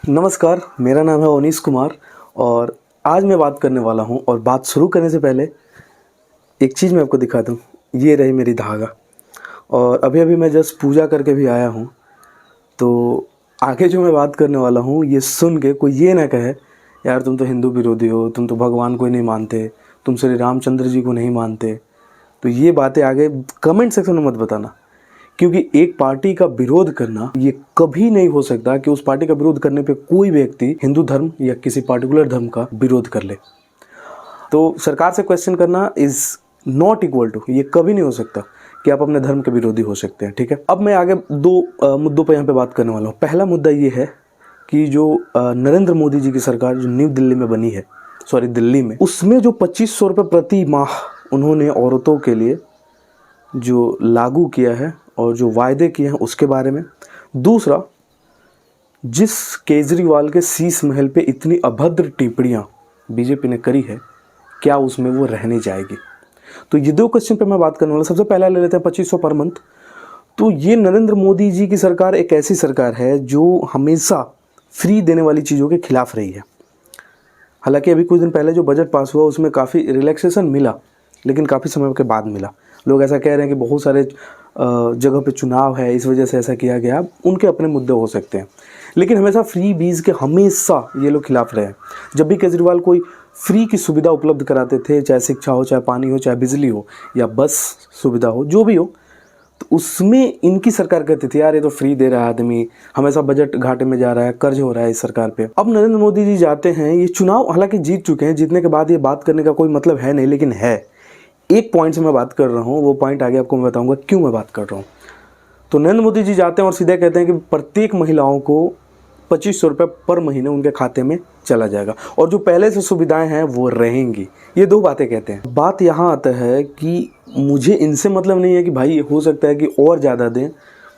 नमस्कार, मेरा नाम है अनीश कुमार और आज मैं बात करने वाला हूँ। और बात शुरू करने से पहले एक चीज़ मैं आपको दिखा दूँ। ये रही मेरी धागा और अभी-अभी मैं जस्ट पूजा करके भी आया हूँ। तो आगे जो मैं बात करने वाला हूँ, ये सुन के कोई ये ना कहे, यार तुम तो हिंदू विरोधी हो, तुम तो भगवान को ही नहीं मानते, तुम श्री रामचंद्र जी को नहीं मानते। तो ये बातें आगे कमेंट सेक्शन में मत बताना, क्योंकि एक पार्टी का विरोध करना ये कभी नहीं हो सकता कि उस पार्टी का विरोध करने पे कोई व्यक्ति हिंदू धर्म या किसी पार्टिकुलर धर्म का विरोध कर ले। तो सरकार से क्वेश्चन करना इज नॉट इक्वल टू, ये कभी नहीं हो सकता कि आप अपने धर्म के विरोधी हो सकते हैं। ठीक है, अब मैं आगे दो मुद्दों पर यहाँ पे बात करने वाला हूँ। पहला मुद्दा ये है कि जो नरेंद्र मोदी जी की सरकार जो न्यू दिल्ली में बनी है, दिल्ली में, उसमें जो 2500 रुपये प्रति माह उन्होंने औरतों के लिए जो लागू किया है और जो वायदे किए हैं उसके बारे में। दूसरा, जिस केजरीवाल के शीश महल पे इतनी अभद्र टिप्पणियाँ बीजेपी ने करी है, क्या उसमें वो रहने जाएगी? तो ये दो क्वेश्चन पे मैं बात करने वाला। सबसे पहला ले लेते हैं 2500 पर मंथ। तो ये नरेंद्र मोदी जी की सरकार एक ऐसी सरकार है जो हमेशा फ्री देने वाली चीज़ों के खिलाफ रही है। हालांकि अभी कुछ दिन पहले जो बजट पास हुआ उसमें काफ़ी रिलैक्सेशन मिला, लेकिन काफ़ी समय के बाद मिला। लोग ऐसा कह रहे हैं कि बहुत सारे जगह पे चुनाव है, इस वजह से ऐसा किया गया। उनके अपने मुद्दे हो सकते हैं, लेकिन हमेशा फ्री बीज के हमेशा ये लोग खिलाफ रहे हैं। जब भी केजरीवाल कोई फ्री की सुविधा उपलब्ध कराते थे, चाहे शिक्षा हो, चाहे पानी हो, चाहे बिजली हो, या बस सुविधा हो, जो भी हो, तो उसमें इनकी सरकार कहती थी यार ये तो फ्री दे रहा है आदमी, हमेशा बजट घाटे में जा रहा है, कर्ज हो रहा है इस सरकार पे। अब नरेंद्र मोदी जी जाते हैं, ये चुनाव हालांकि जीत चुके हैं, जीतने के बाद ये बात करने का कोई मतलब है नहीं, लेकिन है एक पॉइंट से मैं बात कर रहा हूँ। वो पॉइंट आगे आपको मैं बताऊंगा क्यों मैं बात कर रहा हूँ। तो नरेंद्र मोदी जी जाते हैं और सीधे कहते हैं कि प्रत्येक महिलाओं को 2500 रुपये पर महीने उनके खाते में चला जाएगा और जो पहले से सुविधाएं हैं वो रहेंगी। ये दो बातें कहते हैं। बात यहाँ आता है कि मुझे इनसे मतलब नहीं है कि भाई हो सकता है कि और ज़्यादा दें,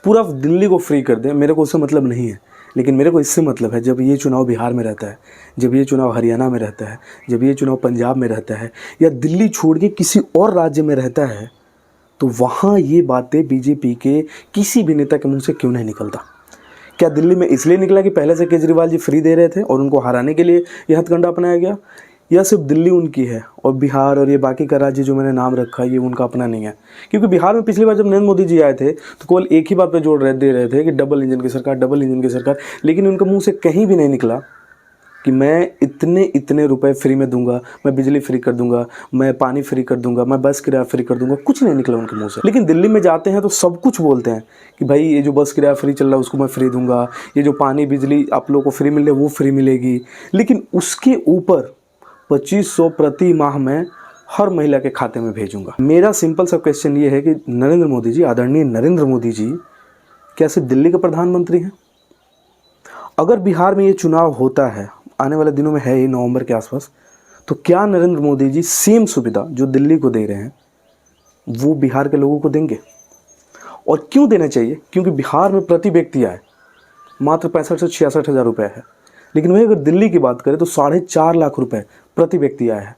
पूरा दिल्ली को फ्री कर दें, मेरे को उससे मतलब नहीं है। लेकिन मेरे को इससे मतलब है, जब ये चुनाव बिहार में रहता है, जब ये चुनाव हरियाणा में रहता है, जब ये चुनाव पंजाब में रहता है, या दिल्ली छोड़ के किसी और राज्य में रहता है, तो वहाँ ये बातें बीजेपी के किसी भी नेता के मुंह से क्यों नहीं निकलता? क्या दिल्ली में इसलिए निकला कि पहले से केजरीवाल जी फ्री दे रहे थे और उनको हराने के लिए यह हथकंडा अपनाया गया, या सिर्फ दिल्ली उनकी है और बिहार और ये बाकी का राज्य जो मैंने नाम रखा ये उनका अपना नहीं है? क्योंकि बिहार में पिछली बार जब नरेंद्र मोदी जी आए थे तो केवल एक ही बात पे जोर दे रहे थे कि डबल इंजन की सरकार, डबल इंजन की सरकार, लेकिन उनके मुंह से कहीं भी नहीं निकला कि मैं इतने रुपए फ्री में दूंगा, मैं बिजली फ्री कर दूंगा, मैं पानी फ्री कर दूंगा, मैं बस किराया फ्री कर दूंगा। कुछ नहीं निकला उनके मुंह से। लेकिन दिल्ली में जाते हैं तो सब कुछ बोलते हैं कि भाई ये जो बस किराया फ्री चल रहा है उसको मैं फ्री दूंगा, ये जो पानी बिजली आप लोगों को फ्री मिल रही है वो फ्री मिलेगी। लेकिन उसके ऊपर 2500 प्रति माह में हर महिला के खाते में भेजूंगा। मेरा सिंपल सा क्वेश्चन ये है कि नरेंद्र मोदी जी, आदरणीय नरेंद्र मोदी जी, क्या सिर्फ दिल्ली के प्रधानमंत्री हैं? अगर बिहार में ये चुनाव होता है, आने वाले दिनों में है ही, नवंबर के आसपास, तो क्या नरेंद्र मोदी जी सेम सुविधा जो दिल्ली को दे रहे हैं वो बिहार के लोगों को देंगे? और क्यों देना चाहिए? क्योंकि बिहार में प्रति व्यक्ति आय मात्र 65 से 66 हज़ार रुपये है, लेकिन वही अगर दिल्ली की बात करें तो 4.5 लाख रुपए प्रति व्यक्ति आय है।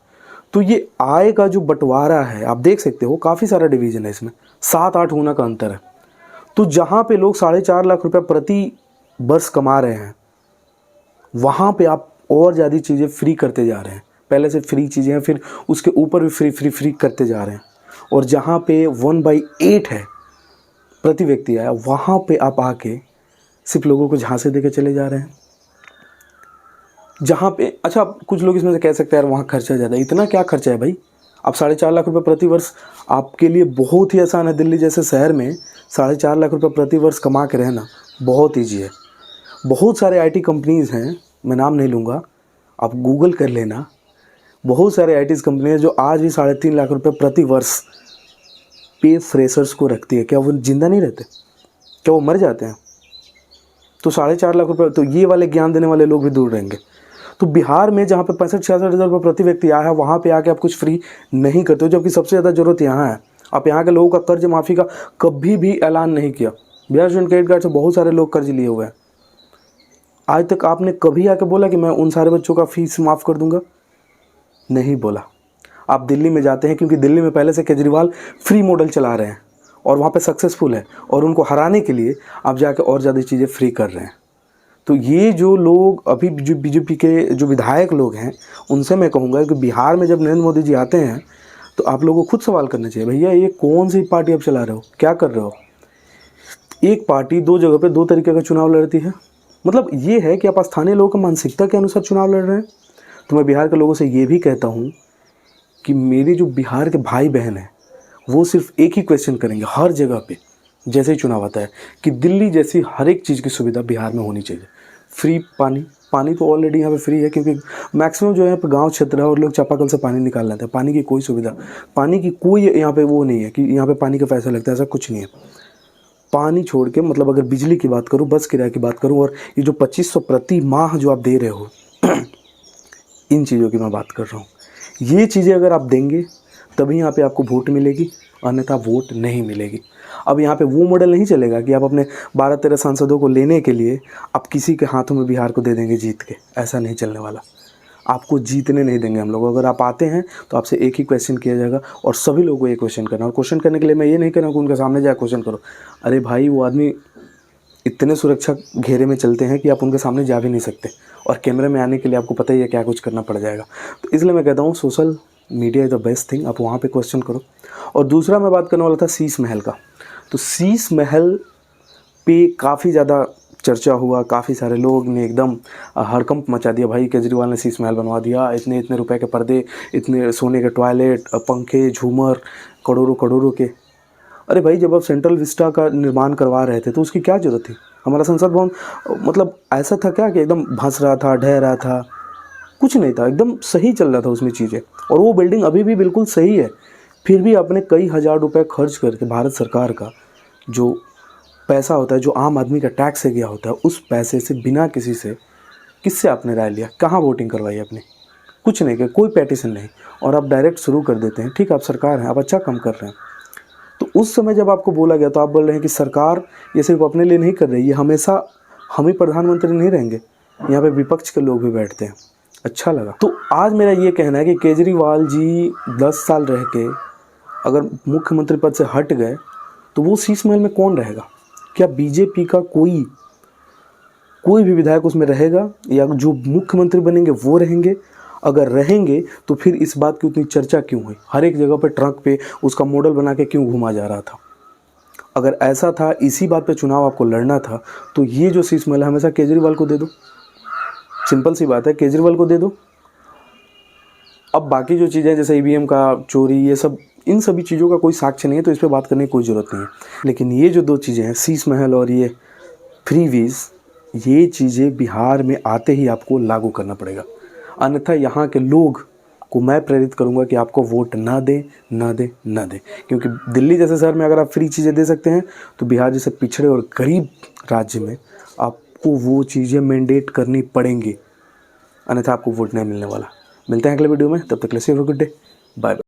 तो ये आय का जो बंटवारा है आप देख सकते हो, काफ़ी सारा डिवीजन है इसमें, 7-8 गुना का अंतर है। तो जहाँ पे लोग 4.5 लाख रुपए प्रति वर्ष कमा रहे हैं, वहाँ पे आप और ज़्यादा चीज़ें फ्री करते जा रहे हैं। पहले से फ्री चीज़ें हैं, फिर उसके ऊपर भी फ्री फ्री फ्री करते जा रहे हैं। और जहाँ पे 1/8 है प्रति व्यक्ति आया, वहाँ पे आप आके सिर्फ लोगों को झांसे देके चले जा रहे हैं। जहाँ पे अच्छा, कुछ लोग इसमें से कह सकते हैं यार वहाँ खर्चा ज़्यादा। इतना क्या खर्चा है भाई? आप 4.5 लाख रुपये प्रति वर्ष आपके लिए बहुत ही आसान है। दिल्ली जैसे शहर में 4.5 लाख रुपये प्रति वर्ष कमा के रहना बहुत ईजी है। बहुत सारे आईटी कंपनीज़ हैं, मैं नाम नहीं लूँगा, आप गूगल कर लेना। बहुत सारे आईटी कंपनी हैं जो आज भी 3.5 लाख रुपए प्रति वर्ष पे फ्रेशर्स को रखती है। क्या वो जिंदा नहीं रहते? क्या वो मर जाते हैं? तो 4.5 लाख रुपए, तो ये वाले ज्ञान देने वाले लोग भी दूर रहेंगे। तो बिहार में जहाँ पे 65-66 हज़ार रुपये प्रति व्यक्ति आया है, वहाँ पे आके आप कुछ फ्री नहीं करते हो, जबकि सबसे ज़्यादा ज़रूरत यहाँ है। आप यहाँ के लोगों का कर्ज माफ़ी का कभी भी ऐलान नहीं किया। बिहार स्टूडेंट क्रेडिट कार्ड से बहुत सारे लोग कर्ज लिए हुए हैं। आज तक आपने कभी आके बोला कि मैं उन सारे बच्चों का फीस माफ़ कर दूंगा? नहीं बोला। आप दिल्ली में जाते हैं क्योंकि दिल्ली में पहले से केजरीवाल फ्री मॉडल चला रहे हैं और वहाँ पे सक्सेसफुल है, और उनको हराने के लिए आप जाके और ज़्यादा चीज़ें फ्री कर रहे हैं। तो ये जो लोग अभी जो बीजेपी के जो विधायक लोग हैं, उनसे मैं कहूँगा कि बिहार में जब नरेंद्र मोदी जी आते हैं तो आप लोगों को खुद सवाल करना चाहिए, भैया ये कौन सी पार्टी आप चला रहे हो, क्या कर रहे हो। एक पार्टी दो जगह पे दो तरीके का चुनाव लड़ती है, मतलब ये है कि आप स्थानीय लोगों की मानसिकता के अनुसार चुनाव लड़ रहे हैं। तो मैं बिहार के लोगों से ये भी कहता हूँ कि मेरे जो बिहार के भाई बहन हैं वो सिर्फ एक ही क्वेश्चन करेंगे हर जगह पे, जैसे ही चुनाव आता है, कि दिल्ली जैसी हर एक चीज़ की सुविधा बिहार में होनी चाहिए। फ्री पानी तो ऑलरेडी यहाँ पे फ्री है, क्योंकि मैक्सिमम जो है यहाँ पे गाँव क्षेत्र है और लोग चापाकल से पानी निकाल लेते हैं। पानी की कोई सुविधा, पानी की कोई यहाँ पे वो नहीं है कि यहाँ पे पानी का पैसा लगता है, ऐसा कुछ नहीं है। पानी छोड़ के मतलब अगर बिजली की बात करूँ, बस किराए की बात करूँ, और ये जो 2500 प्रति माह जो आप दे रहे हो इन चीज़ों की मैं बात कर रहा हूँ। ये चीज़ें अगर आप देंगे तभी यहाँ पे आपको वोट मिलेगी, अन्यथा वोट नहीं मिलेगी। अब यहाँ पे वो मॉडल नहीं चलेगा कि आप अपने 12-13 सांसदों को लेने के लिए आप किसी के हाथों में बिहार को दे देंगे जीत के, ऐसा नहीं चलने वाला। आपको जीतने नहीं देंगे हम लोग। अगर आप आते हैं तो आपसे एक ही क्वेश्चन किया जाएगा और सभी लोगों को एक क्वेश्चन करना। और क्वेश्चन करने के लिए मैं ये नहीं कह रहा हूँ कि उनके सामने जाकर क्वेश्चन करो। अरे भाई, वो आदमी इतने सुरक्षा घेरे में चलते हैं कि आप उनके सामने जा भी नहीं सकते, और कैमरे में आने के लिए आपको पता ही है क्या कुछ करना पड़ जाएगा। तो इसलिए मैं कहता हूँ social media is the best thing, आप वहाँ पे क्वेश्चन करो। और दूसरा मैं बात करने वाला था शीश महल का। तो शीश महल पे काफ़ी ज़्यादा चर्चा हुआ, काफ़ी सारे लोग ने एकदम हड़कंप मचा दिया, भाई केजरीवाल ने शीश महल बनवा दिया, इतने इतने रुपए के पर्दे, इतने सोने के टॉयलेट, पंखे, झूमर, करोड़ों करोड़ों के। अरे भाई, जब आप सेंट्रल विस्टा का निर्माण करवा रहे थे तो उसकी क्या ज़रूरत थी। हमारा संसद भवन मतलब ऐसा था क्या कि एकदम धंस रहा था, ढह रहा था, कुछ नहीं था, एकदम सही चल रहा था उसमें चीज़ें। और वो बिल्डिंग अभी भी बिल्कुल सही है। फिर भी आपने कई हज़ार रुपए खर्च करके भारत सरकार का जो पैसा होता है, जो आम आदमी का टैक्स से गया होता है, उस पैसे से बिना किससे आपने राय लिया, कहाँ वोटिंग करवाई आपने, कुछ नहीं किया, कोई पैटिशन नहीं, और आप डायरेक्ट शुरू कर देते हैं। ठीक, आप सरकार हैं, आप अच्छा काम कर रहे हैं। तो उस समय जब आपको बोला गया तो आप बोल रहे हैं कि सरकार ये सिर्फ अपने लिए नहीं कर रही, ये हमेशा हम ही प्रधानमंत्री नहीं रहेंगे, यहाँ पे विपक्ष के लोग भी बैठते हैं। अच्छा लगा। तो आज मेरा ये कहना है कि केजरीवाल जी 10 साल रह के अगर मुख्यमंत्री पद से हट गए तो वो शीश महल में कौन रहेगा। क्या बीजेपी का कोई भी विधायक उसमें रहेगा, या जो मुख्यमंत्री बनेंगे वो रहेंगे। अगर रहेंगे तो फिर इस बात की उतनी चर्चा क्यों हुई, हर एक जगह पे ट्रक पे उसका मॉडल बना के क्यों घुमा जा रहा था। अगर ऐसा था, इसी बात पे चुनाव आपको लड़ना था, तो ये जो शीश महल है हमेशा केजरीवाल को दे दो। सिंपल सी बात है, केजरीवाल को दे दो। अब बाकी जो चीज़ें जैसे ईवीएम का चोरी, ये सब, इन सभी चीज़ों का कोई साक्ष्य नहीं है, तो इस पर बात करने की कोई ज़रूरत नहीं है। लेकिन ये जो दो चीज़ें हैं, शीश महल और ये फ्री वीज़, ये चीज़ें बिहार में आते ही आपको लागू करना पड़ेगा, अन्यथा यहाँ के लोग को मैं प्रेरित करूँगा कि आपको वोट ना दें, ना दें, ना दें। क्योंकि दिल्ली जैसे शहर में अगर आप फ्री चीज़ें दे सकते हैं, तो बिहार जैसे पिछड़े और गरीब राज्य में आपको वो चीज़ें मैंडेट करनी पड़ेंगी, अन्यथा आपको वोट नहीं मिलने वाला। मिलते हैं अगले वीडियो में, तब तक के लिए गुड डे, बाय बाय।